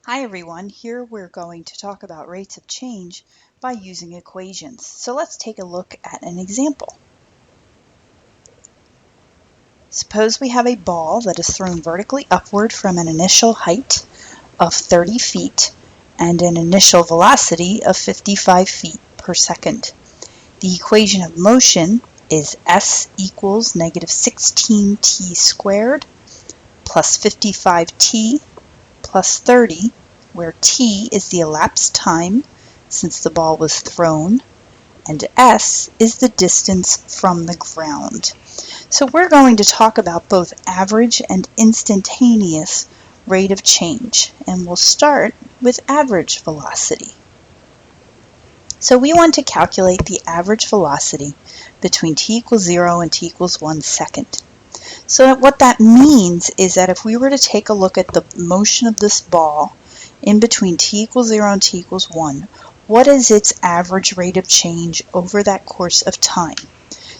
Hi everyone, here we're going to talk about rates of change by using equations. So let's take a look at an example. Suppose we have a ball that is thrown vertically upward from an initial height of 30 feet and an initial velocity of 55 feet per second. The equation of motion is S equals negative 16t squared plus 55t plus 30, where t is the elapsed time since the ball was thrown, and s is the distance from the ground. So we're going to talk about both average and instantaneous rate of change, and we'll start with average velocity. So we want to calculate the average velocity between t equals 0 and t equals 1 second. So what that means is that if we were to take a look at the motion of this ball in between t equals 0 and t equals 1, what is its average rate of change over that course of time?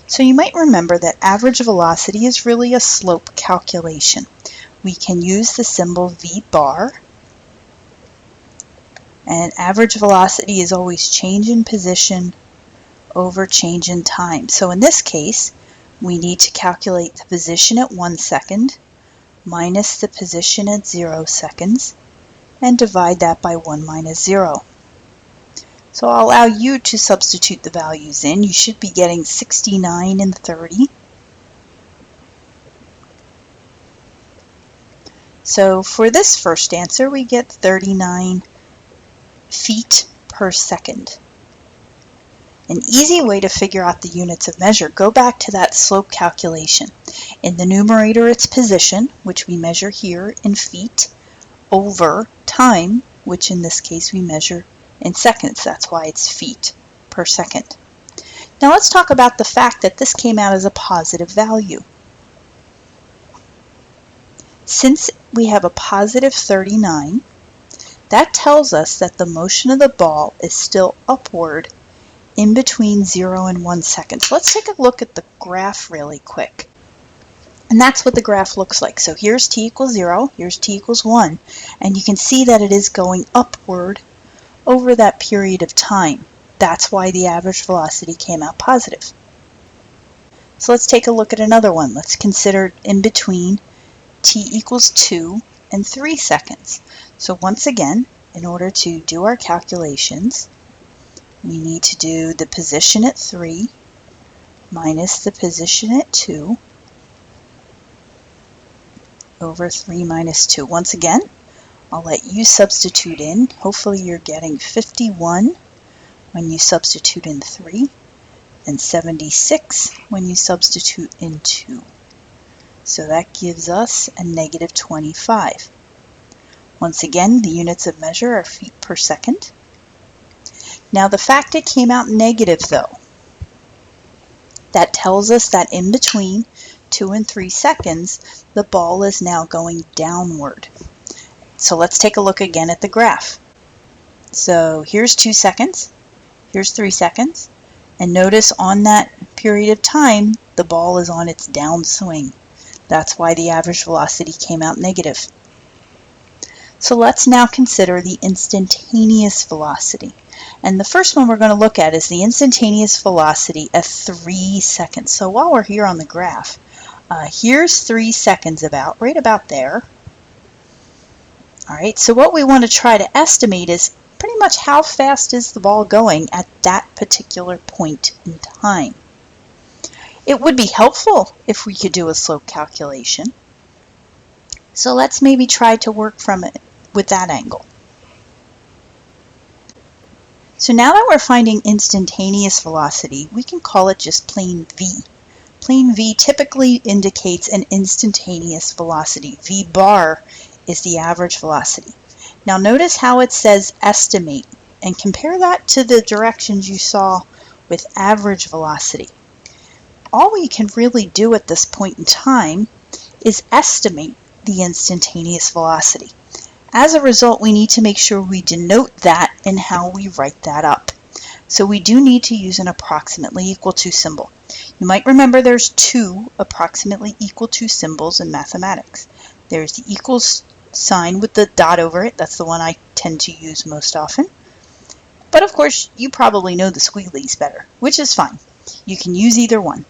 So you might remember that average velocity is really a slope calculation. We can use the symbol v bar, and average velocity is always change in position over change in time. So in this case, we need to calculate the position at 1 second minus the position at 0 seconds and divide that by 1 minus 0. So I'll allow you to substitute the values in. You should be getting 69 and 30. So for this first answer, we get 39 feet per second. An easy way to figure out the units of measure, go back to that slope calculation. In the numerator, it's position, which we measure here in feet, over time, which in this case we measure in seconds. That's why it's feet per second. Now let's talk about the fact that this came out as a positive value. Since we have a positive 39, that tells us that the motion of the ball is still upward in between 0 and 1 second. So let's take a look at the graph really quick. And that's what the graph looks like. So here's t equals 0, here's t equals 1, and you can see that it is going upward over that period of time. That's why the average velocity came out positive. So let's take a look at another one. Let's consider in between t equals 2 and 3 seconds. So once again, in order to do our calculations, we need to do the position at 3 minus the position at 2 over 3 minus 2. Once again, I'll let you substitute in. Hopefully you're getting 51 when you substitute in 3 and 76 when you substitute in 2. So that gives us a negative 25. Once again, the units of measure are feet per second. Now the fact it came out negative though, that tells us that in between 2 and 3 seconds, the ball is now going downward. So let's take a look again at the graph. So here's 2 seconds, here's 3 seconds, and notice on that period of time, the ball is on its downswing. That's why the average velocity came out negative. So let's now consider the instantaneous velocity. And the first one we're going to look at is the instantaneous velocity at 3 seconds. So while we're here on the graph, here's 3 seconds right about there. All right, so what we want to try to estimate is pretty much how fast is the ball going at that particular point in time. It would be helpful if we could do a slope calculation. So let's maybe try to work from it with that angle. So now that we're finding instantaneous velocity, we can call it just plain v. Plain v typically indicates an instantaneous velocity. V bar is the average velocity. Now notice how it says estimate, and compare that to the directions you saw with average velocity. All we can really do at this point in time is estimate the instantaneous velocity. As a result, we need to make sure we denote that in how we write that up. So we do need to use an approximately equal to symbol. You might remember there's two approximately equal to symbols in mathematics. There's the equals sign with the dot over it. That's the one I tend to use most often. But of course, you probably know the squigglies better, which is fine. You can use either one.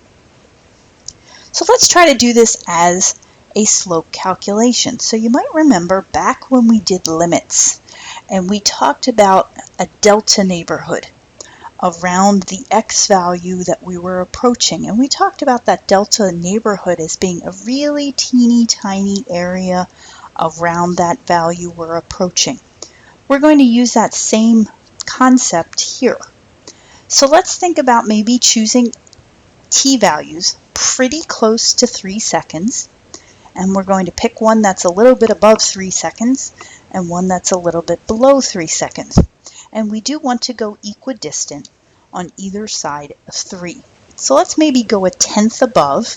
So let's try to do this as a slope calculation. So you might remember back when we did limits and we talked about a delta neighborhood around the x value that we were approaching. And we talked about that delta neighborhood as being a really teeny tiny area around that value we're approaching. We're going to use that same concept here. So let's think about maybe choosing t values pretty close to 3 seconds, and we're going to pick one that's a little bit above 3 seconds and one that's a little bit below 3 seconds. And we do want to go equidistant on either side of 3. So let's maybe go a tenth above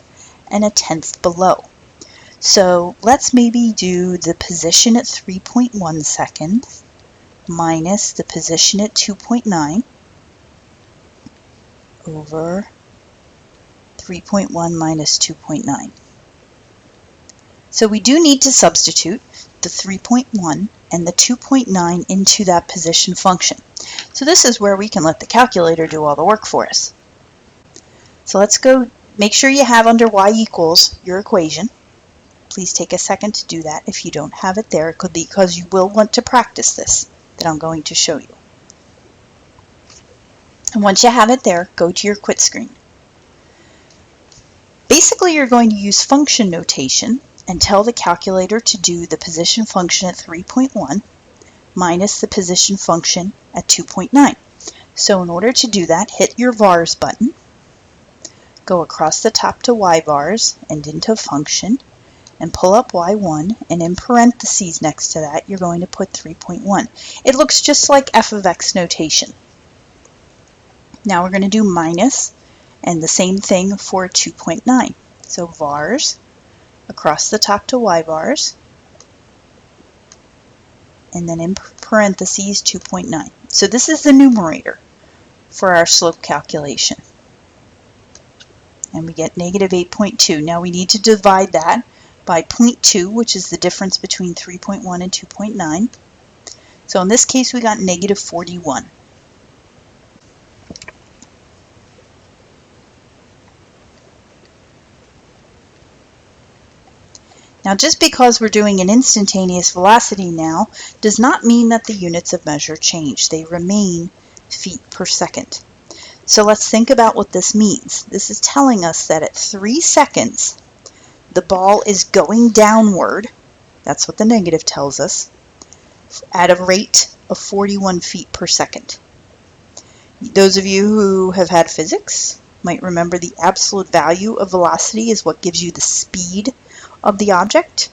and a tenth below. So let's maybe do the position at 3.1 seconds minus the position at 2.9 over 3.1 minus 2.9. So we do need to substitute the 3.1 and the 2.9 into that position function. So this is where we can let the calculator do all the work for us. So let's go make sure you have under y equals your equation. Please take a second to do that. If you don't have it there, it could be because you will want to practice this that I'm going to show you. And once you have it there, go to your quit screen. Basically, you're going to use function notation and tell the calculator to do the position function at 3.1 minus the position function at 2.9. So in order to do that, hit your vars button, go across the top to y vars and into function, and pull up y1, and in parentheses next to that, you're going to put 3.1. It looks just like f of x notation. Now we're going to do minus, and the same thing for 2.9. So vars, across the top to y vars, and then in parentheses 2.9. So this is the numerator for our slope calculation. And we get negative 8.2. Now we need to divide that by 0.2, which is the difference between 3.1 and 2.9. So in this case, we got negative 41. Now, just because we're doing an instantaneous velocity now does not mean that the units of measure change. They remain feet per second. So let's think about what this means. This is telling us that at 3 seconds, the ball is going downward, that's what the negative tells us, at a rate of 41 feet per second. Those of you who have had physics might remember the absolute value of velocity is what gives you the speed of the object.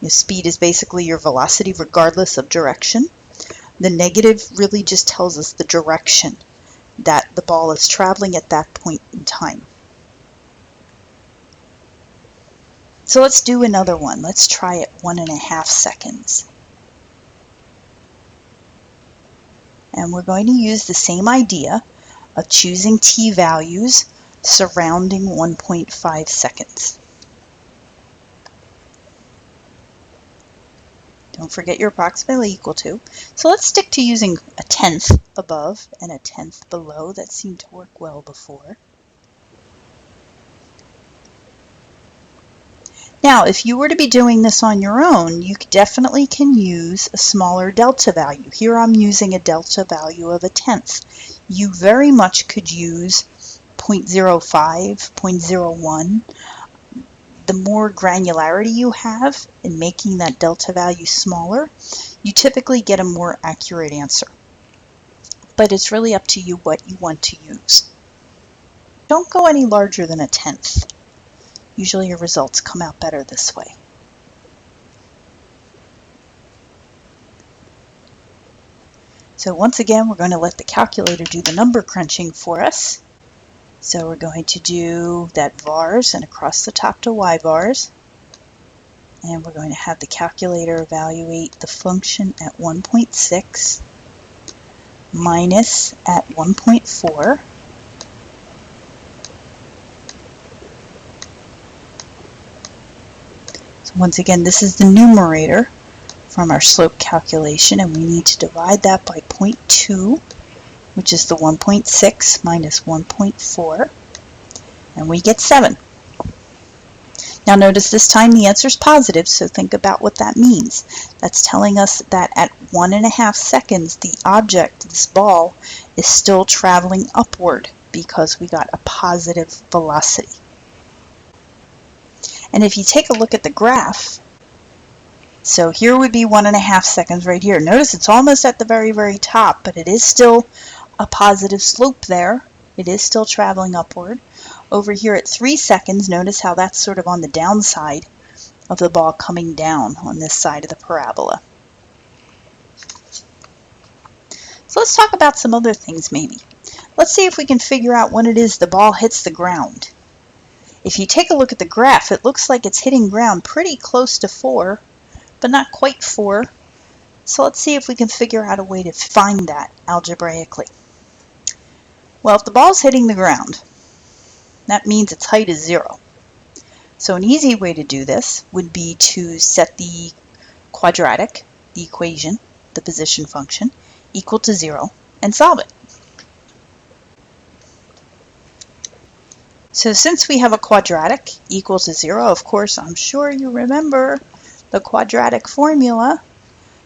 Your speed is basically your velocity regardless of direction. The negative really just tells us the direction that the ball is traveling at that point in time. So let's do another one. Let's try it 1.5 seconds. And we're going to use the same idea of choosing t values surrounding 1.5 seconds. Don't forget your approximately equal to. So let's stick to using a tenth above and a tenth below. That seemed to work well before. Now, if you were to be doing this on your own, you definitely can use a smaller delta value. Here I'm using a delta value of a tenth. You very much could use 0.05, 0.01. The more granularity you have in making that delta value smaller, you typically get a more accurate answer. But it's really up to you what you want to use. Don't go any larger than a tenth. Usually your results come out better this way. So once again, we're going to let the calculator do the number crunching for us. So we're going to do that vars and across the top to y vars. And we're going to have the calculator evaluate the function at 1.6 minus at 1.4. So once again, this is the numerator from our slope calculation, and we need to divide that by 0.2, which is the 1.6 minus 1.4, and we get 7. Now notice this time the answer is positive, so think about what that means. That's telling us that at 1.5 seconds, the object, this ball, is still traveling upward because we got a positive velocity. And if you take a look at the graph, so here would be 1.5 seconds right here. Notice it's almost at the very, very top, but it is still a positive slope there. It is still traveling upward. Over here at 3 seconds, notice how that's sort of on the downside of the ball coming down on this side of the parabola. So let's talk about some other things maybe. Let's see if we can figure out when it is the ball hits the ground. If you take a look at the graph, it looks like it's hitting ground pretty close to 4, but not quite 4. So let's see if we can figure out a way to find that algebraically. Well, if the ball's hitting the ground, that means its height is 0. So an easy way to do this would be to set the quadratic, the equation, the position function, equal to 0 and solve it. So since we have a quadratic equal to 0, of course, I'm sure you remember the quadratic formula,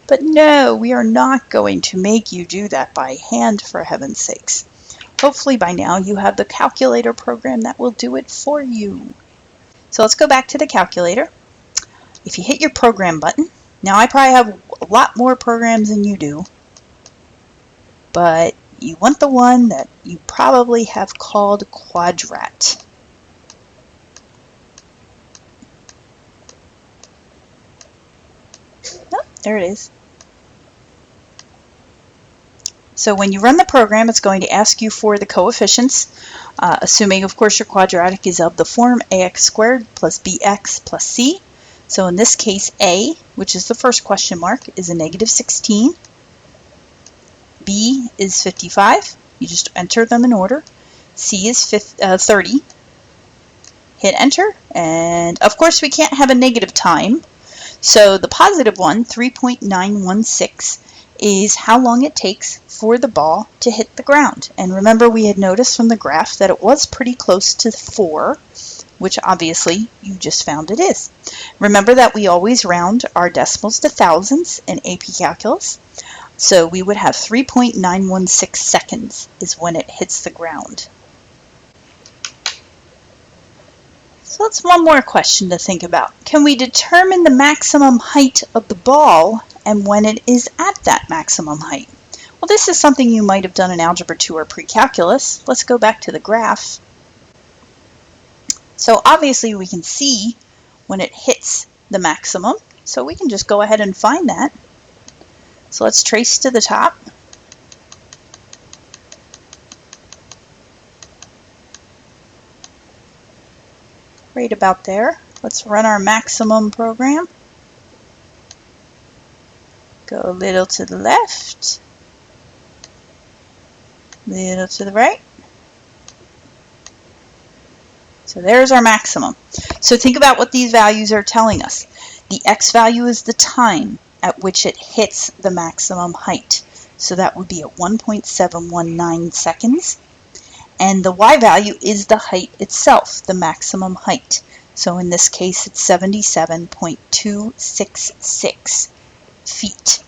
but no, we are not going to make you do that by hand, for heaven's sakes. Hopefully by now you have the calculator program that will do it for you. So let's go back to the calculator. If you hit your program button, now I probably have a lot more programs than you do, but you want the one that you probably have called Quadrat. Oh, there it is. So when you run the program, it's going to ask you for the coefficients, assuming, of course, your quadratic is of the form ax squared plus bx plus c. So in this case, a, which is the first question mark, is a -16. B is 55. You just enter them in order. C is 30. Hit enter, and of course we can't have a negative time. So the positive one, 3.916, is how long it takes for the ball to hit the ground. And remember, we had noticed from the graph that it was pretty close to 4, which obviously you just found it is. Remember that we always round our decimals to thousands in AP Calculus. So we would have 3.916 seconds is when it hits the ground. So that's one more question to think about. Can we determine the maximum height of the ball and when it is at that maximum height? Well, this is something you might have done in Algebra 2 or Pre-Calculus. Let's go back to the graph. So obviously we can see when it hits the maximum, so we can just go ahead and find that. So let's trace to the top. Right about there. Let's run our maximum program. Go a little to the left, little to the right. So there's our maximum. So think about what these values are telling us. The x value is the time at which it hits the maximum height. So that would be at 1.719 seconds. And the y value is the height itself, the maximum height. So in this case, it's 77.266 feet.